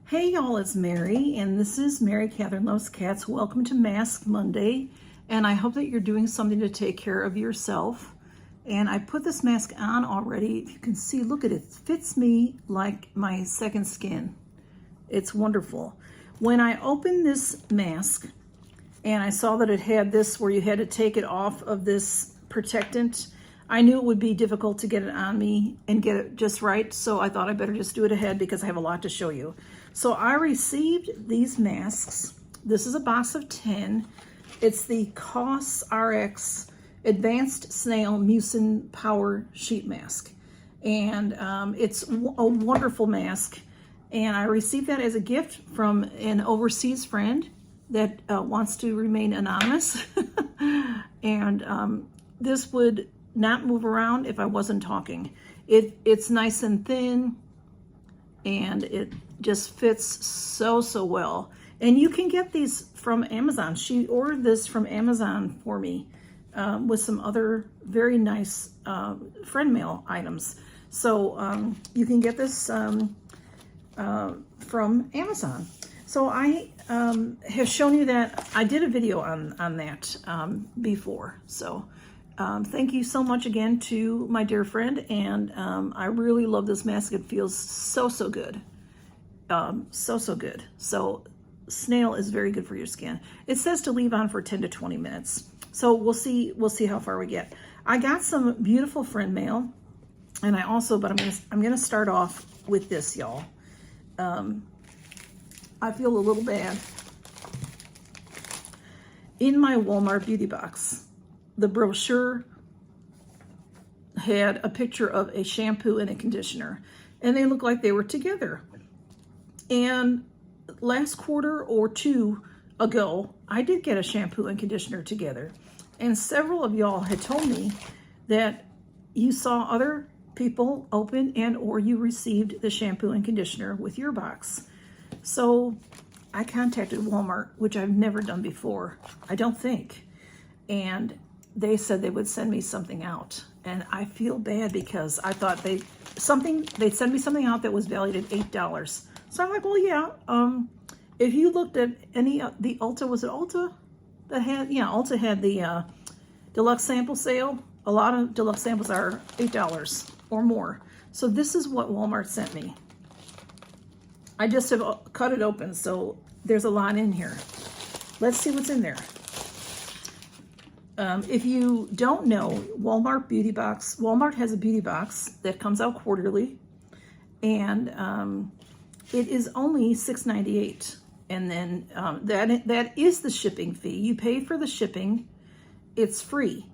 Hey y'all, it's Mary, and this is Mary Catherine Loves Cats. Welcome to Mask Monday, and I hope that you're doing something to take care of yourself. And I put this mask on already. If you can see, look at it. It fits me like my second skin. It's wonderful. When I opened this mask, and I saw that it had this where you had to take it off of this protectant, I knew it would be difficult to get it on me and get it just right, so I thought I better just do it ahead because I have a lot to show you. So I received these masks. This is a box of 10. It's the COS RX Advanced Snail Mucin Power Sheet Mask. And it's a wonderful mask. And I received that as a gift from an overseas friend that wants to remain anonymous. And this would not move around if I wasn't talking. It's nice and thin, and it just fits so well. And you can get these from Amazon. She ordered this from Amazon for me with some other very nice friend mail items. So you can get this from Amazon. So I have shown you that. I did a video on that before. So thank you so much again to my dear friend, and I really love this mask. It feels so good. So good. So snail is very good for your skin. It says to leave on for 10 to 20 minutes. So we'll see how far we get. I got some beautiful friend mail, and I also, but I'm gonna start off with this, y'all. I feel a little bad. In my Walmart beauty box, the brochure had a picture of a shampoo and a conditioner, and they looked like they were together. And last quarter or two ago, I did get a shampoo and conditioner together. And several of y'all had told me that you saw other people open and or you received the shampoo and conditioner with your box. So I contacted Walmart, which I've never done before, I don't think. And they said they would send me something out. And I feel bad because I thought they'd send me something out that was valued at $8. So I'm like, well, yeah, if you looked at any, the Ulta, was it Ulta that had, yeah, Ulta had the deluxe sample sale. A lot of deluxe samples are $8 or more. So this is what Walmart sent me. I just have cut it open, so there's a lot in here. Let's see what's in there. If you don't know, Walmart has a beauty box that comes out quarterly, and it is only $6.98, and then that is the shipping fee. You pay for the shipping, it's free,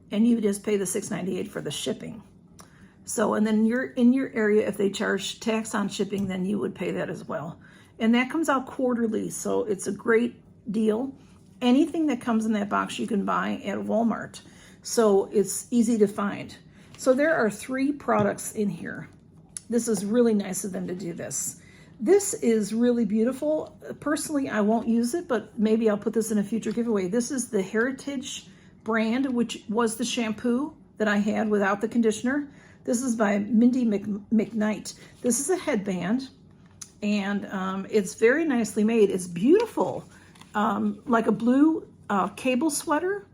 and you just pay the $6.98 for the shipping. So, and then you're in your area, if they charge tax on shipping, then you would pay that as well. And that comes out quarterly, so it's a great deal. Anything that comes in that box you can buy at Walmart, so it's easy to find. So there are 3 products in here. This is really nice of them to do this. This is really beautiful. Personally, I won't use it, but maybe I'll put this in a future giveaway. This is the Heritage brand, which was the shampoo that I had without the conditioner. This is by Mindy McKnight. This is a headband, and it's very nicely made. It's beautiful, like a blue cable sweater,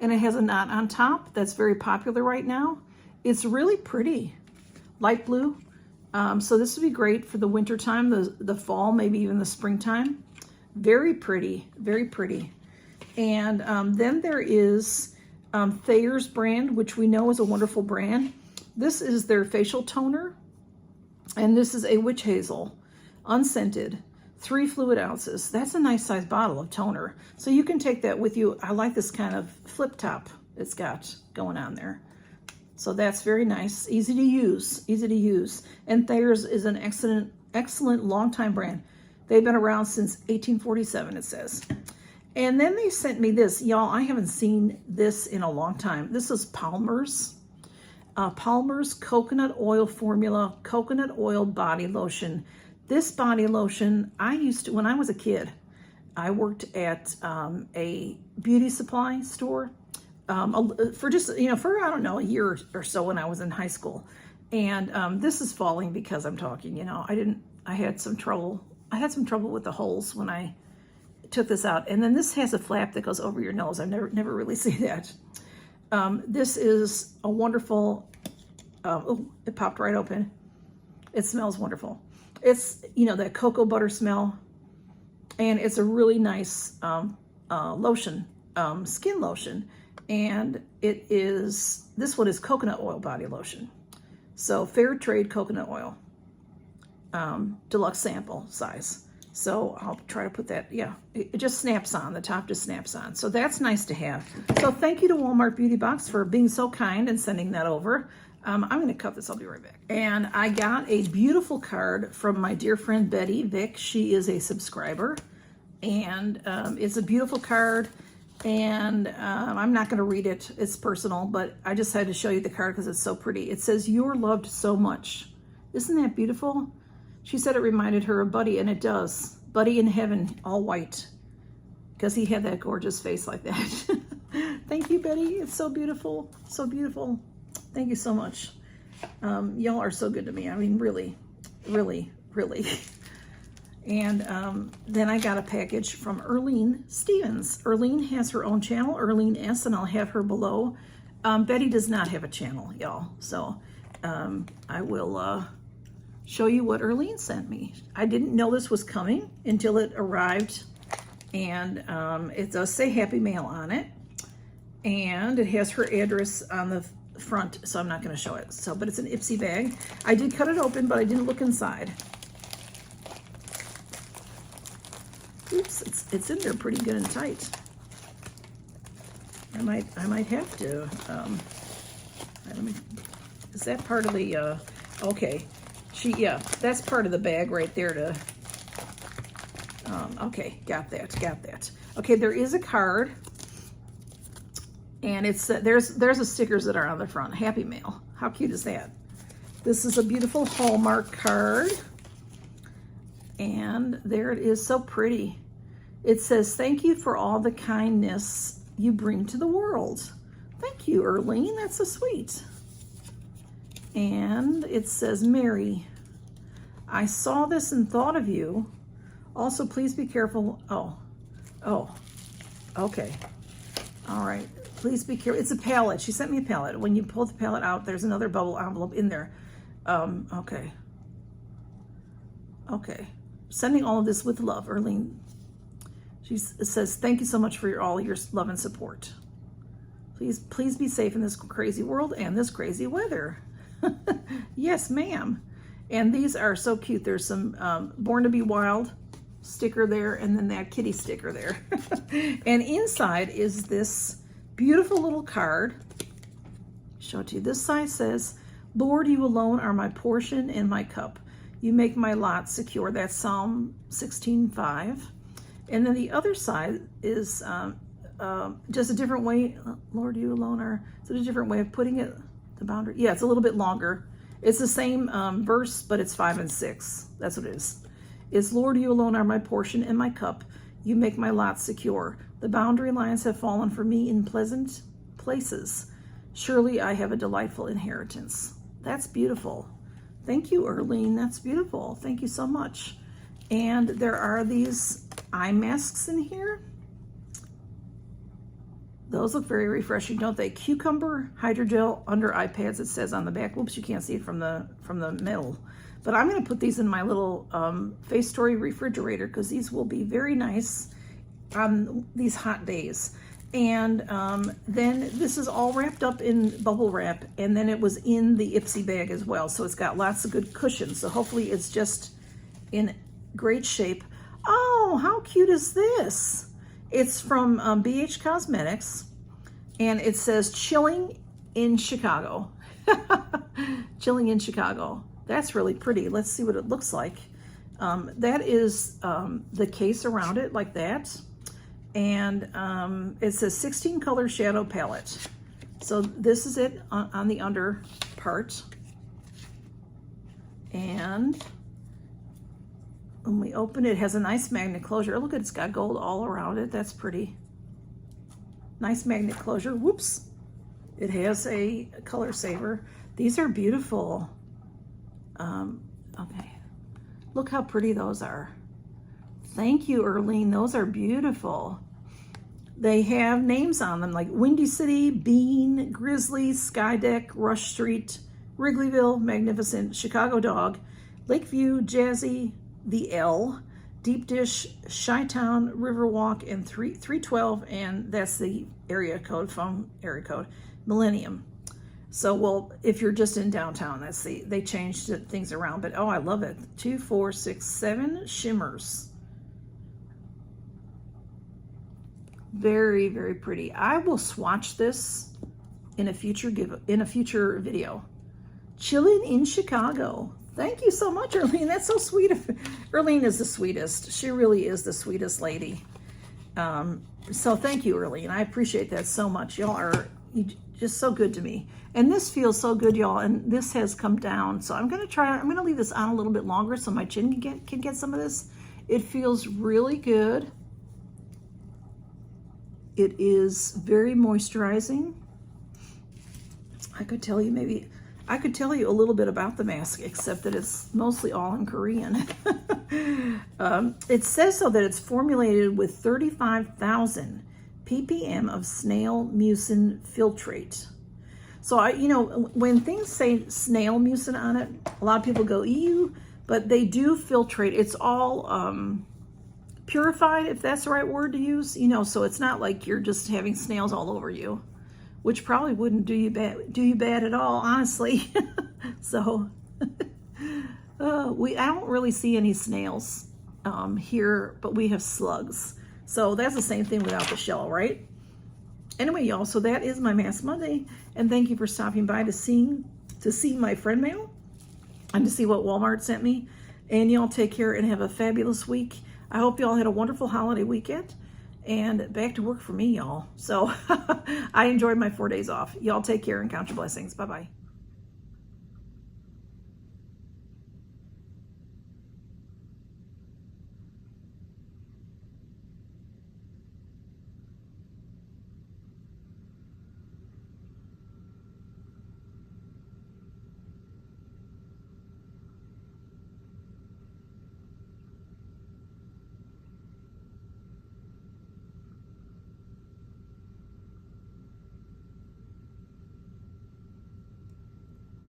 and it has a knot on top that's very popular right now. It's really pretty, light blue. So this would be great for the winter time, the fall, maybe even the springtime. Very pretty, very pretty. And then there is Thayer's brand, which we know is a wonderful brand. This is their facial toner, and this is a witch hazel, unscented, 3 fluid ounces. That's a nice size bottle of toner. So you can take that with you. I like this kind of flip top it's got going on there. So that's very nice, easy to use. And Thayer's is an excellent long-time brand. They've been around since 1847, it says. And then they sent me this. Y'all, I haven't seen this in a long time. This is Palmer's. Palmer's Coconut Oil Formula Coconut Oil Body Lotion. This body lotion, I used to, when I was a kid, I worked at a beauty supply store for just, for, I don't know, a year or so when I was in high school. And this is falling because I'm talking, I had some trouble I had some trouble with the holes when I took this out. And then this has a flap that goes over your nose. I never really see that. This is a wonderful, oh, it popped right open. It smells wonderful. It's, you know, that cocoa butter smell. And it's a really nice lotion, skin lotion. And it is, this one is coconut oil body lotion. So fair trade coconut oil, deluxe sample size. So I'll try to put that, yeah, it just snaps on, the top just snaps on. So that's nice to have. So thank you to Walmart Beauty Box for being so kind and sending that over. I'm gonna cut this, I'll be right back. And I got a beautiful card from my dear friend Betty Vick. She is a subscriber, and it's a beautiful card. And I'm not gonna read it, it's personal, but I just had to show you the card because it's so pretty. It says, "You're loved so much." Isn't that beautiful? She said it reminded her of Buddy, and it does. Buddy in heaven, all white, because he had that gorgeous face like that. Thank you, Betty. It's so beautiful, so beautiful. Thank you so much. Y'all are so good to me. I mean, really, really, really. And then I got a package from Erlene Stevens. Erlene has her own channel, Erlene S, and I'll have her below. Betty does not have a channel, y'all. So I will show you what Erlene sent me. I didn't know this was coming until it arrived. And it does say Happy Mail on it. And it has her address on the front, so I'm not going to show it. So, but it's an Ipsy bag. I did cut it open, but I didn't look inside. Oops, it's in there pretty good and tight. I might have to. Is that part of the? Okay, yeah, that's part of the bag right there. To. Okay, got that. Okay, there is a card. And it's there's the stickers that are on the front. Happy Mail. How cute is that? This is a beautiful Hallmark card. And there it is, so pretty. It says, "Thank you for all the kindness you bring to the world." Thank you, Erlene. That's so sweet. And it says, "Mary, I saw this and thought of you. Also, please be careful." Oh, okay. All right. Please be careful. It's a palette. She sent me a palette. When you pull the palette out, there's another bubble envelope in there. Okay. Sending all of this with love, Erlene. It says, "Thank you so much for all your love and support. Please be safe in this crazy world and this crazy weather." Yes, ma'am. And these are so cute. There's some Born to Be Wild sticker there, and then that kitty sticker there. And inside is this beautiful little card. Show it to you. This side says, "Lord, you alone are my portion and my cup. You make my lot secure." That's Psalm 16:5. And then the other side is just a different way. "Lord, you alone are." Is it a different way of putting it? The boundary. Yeah, it's a little bit longer. It's the same verse, but it's 5 and 6. That's what it is. It's, "Lord, you alone are my portion and my cup. You make my lot secure. The boundary lines have fallen for me in pleasant places. Surely I have a delightful inheritance." That's beautiful. Thank you, Erlene. That's beautiful. Thank you so much. And there are these eye masks in here. Those look very refreshing, don't they? Cucumber hydrogel under eye pads, it says on the back. Whoops, you can't see it from the middle. But I'm going to put these in my little Face Story refrigerator because these will be very nice on these hot days. And then this is all wrapped up in bubble wrap, and then it was in the Ipsy bag as well. So it's got lots of good cushions. So hopefully it's just in great shape. Oh, how cute is this? It's from BH Cosmetics, and it says "Chilling in Chicago." Chilling in Chicago. That's really pretty. Let's see what it looks like. That is the case around it, like that. And it says 16 color shadow palette. So this is it on the under part. And when we open it, it has a nice magnet closure. Look, it's got gold all around it. That's pretty. Nice magnet closure. Whoops. It has a color saver. These are beautiful. Okay. Look how pretty those are. Thank you, Erlene. Those are beautiful. They have names on them like Windy City, Bean, Grizzly, Skydeck, Rush Street, Wrigleyville, Magnificent, Chicago Dog, Lakeview, Jazzy, The L, Deep Dish, Chi-Town, Riverwalk, and 312, and that's the area code, phone area code, Millennium. So, well, if you're just in downtown, that's they changed things around, but oh, I love it. 2, 4, 6, 7 shimmers. Very, very pretty. I will swatch this in a future video. Chillin' in Chicago. Thank you so much, Erlene. That's so sweet. Erlene is the sweetest. She really is the sweetest lady. So thank you, Erlene. I appreciate that so much. Y'all are just so good to me. And this feels so good, y'all. And this has come down. So I'm gonna leave this on a little bit longer so my chin can get some of this. It feels really good. It is very moisturizing. I could tell you a little bit about the mask, except that it's mostly all in Korean. It says so that it's formulated with 35,000 ppm of snail mucin filtrate. So when things say snail mucin on it, a lot of people go, ew, but they do filtrate. It's all purified, if that's the right word to use, so it's not like you're just having snails all over you, which probably wouldn't do you bad at all, honestly. So I don't really see any snails here, but we have slugs. So that's the same thing without the shell, right? Anyway, y'all, so that is my Mask Monday, and thank you for stopping by to see my friend mail and to see what Walmart sent me. And y'all take care and have a fabulous week. I hope y'all had a wonderful holiday weekend, and back to work for me, y'all. So I enjoyed my 4 days off. Y'all take care and count your blessings. Bye-bye.